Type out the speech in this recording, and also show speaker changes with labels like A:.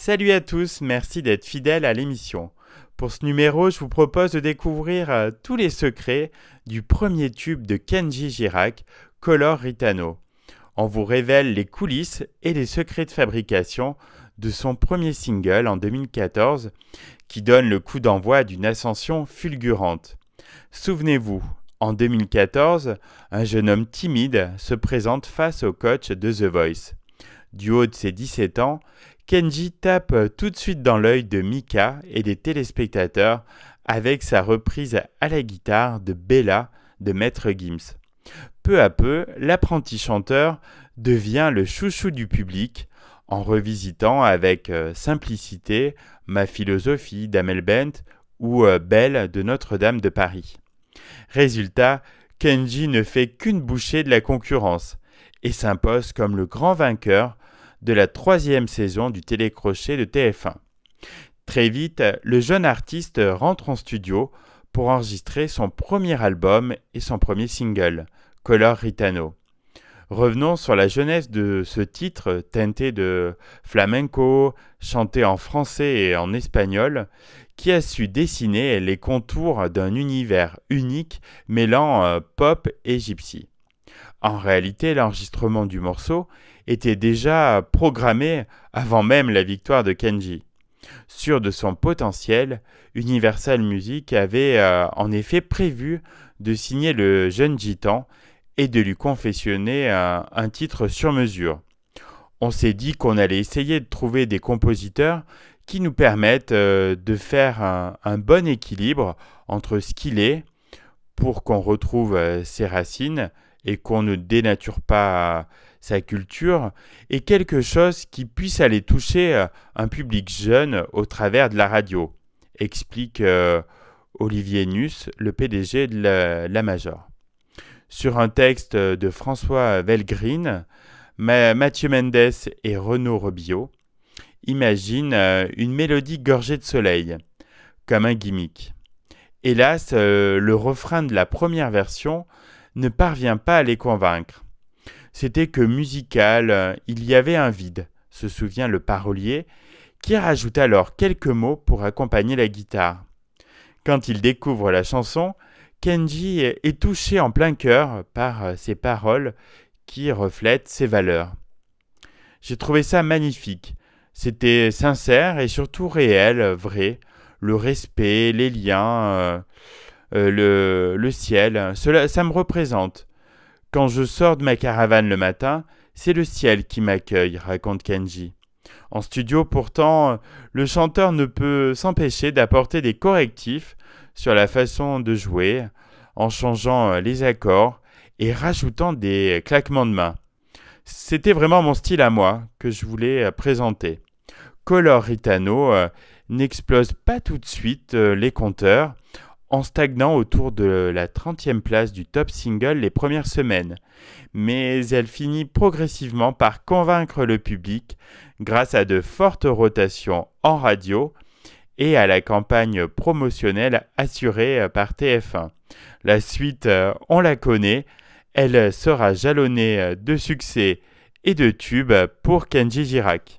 A: Salut à tous, merci d'être fidèles à l'émission. Pour ce numéro, je vous propose de découvrir tous les secrets du premier tube de Kenji Girac, Color Ritano. On vous révèle les coulisses et les secrets de fabrication de son premier single en 2014 qui donne le coup d'envoi d'une ascension fulgurante. Souvenez-vous, en 2014, un jeune homme timide se présente face au coach de The Voice. Du haut de ses 17 ans, Kenji tape tout de suite dans l'œil de Mika et des téléspectateurs avec sa reprise à la guitare de Bella de Maître Gims. Peu à peu, l'apprenti chanteur devient le chouchou du public en revisitant avec simplicité Ma philosophie d'Amel Bent ou Belle de Notre-Dame de Paris. Résultat, Kenji ne fait qu'une bouchée de la concurrence et s'impose comme le grand vainqueur de la 3e saison du télécrochet de TF1. Très vite, le jeune artiste rentre en studio pour enregistrer son premier album et son premier single, Color Ritano. Revenons sur la jeunesse de ce titre teinté de flamenco, chanté en français et en espagnol, qui a su dessiner les contours d'un univers unique mêlant pop et gypsy. En réalité, l'enregistrement du morceau était déjà programmé avant même la victoire de Kenji. Sûr de son potentiel, Universal Music avait en effet prévu de signer le jeune gitan et de lui confectionner un titre sur mesure. On s'est dit qu'on allait essayer de trouver des compositeurs qui nous permettent de faire un bon équilibre entre ce qu'il est, pour qu'on retrouve ses racines et qu'on ne dénature pas sa culture, et quelque chose qui puisse aller toucher un public jeune au travers de la radio, explique Olivier Nuss, le PDG de la Major. Sur un texte de François Velgreen, Mathieu Mendes et Renaud Robillot imaginent une mélodie gorgée de soleil, comme un gimmick. Hélas, le refrain de la première version ne parvient pas à les convaincre. C'était que musical, il y avait un vide, se souvient le parolier, qui rajoute alors quelques mots pour accompagner la guitare. Quand il découvre la chanson, Kenji est touché en plein cœur par ses paroles qui reflètent ses valeurs. J'ai trouvé ça magnifique. C'était sincère et surtout réel, vrai. Le respect, les liens, le ciel, ça me représente. Quand je sors de ma caravane le matin, c'est le ciel qui m'accueille, raconte Kenji. En studio, pourtant, le chanteur ne peut s'empêcher d'apporter des correctifs sur la façon de jouer, en changeant les accords et rajoutant des claquements de mains. C'était vraiment mon style à moi que je voulais présenter. Color Ritano n'explose pas tout de suite les compteurs, en stagnant autour de la 30e place du top single les premières semaines. Mais elle finit progressivement par convaincre le public grâce à de fortes rotations en radio et à la campagne promotionnelle assurée par TF1. La suite, on la connaît, elle sera jalonnée de succès et de tubes pour Kenji Girac.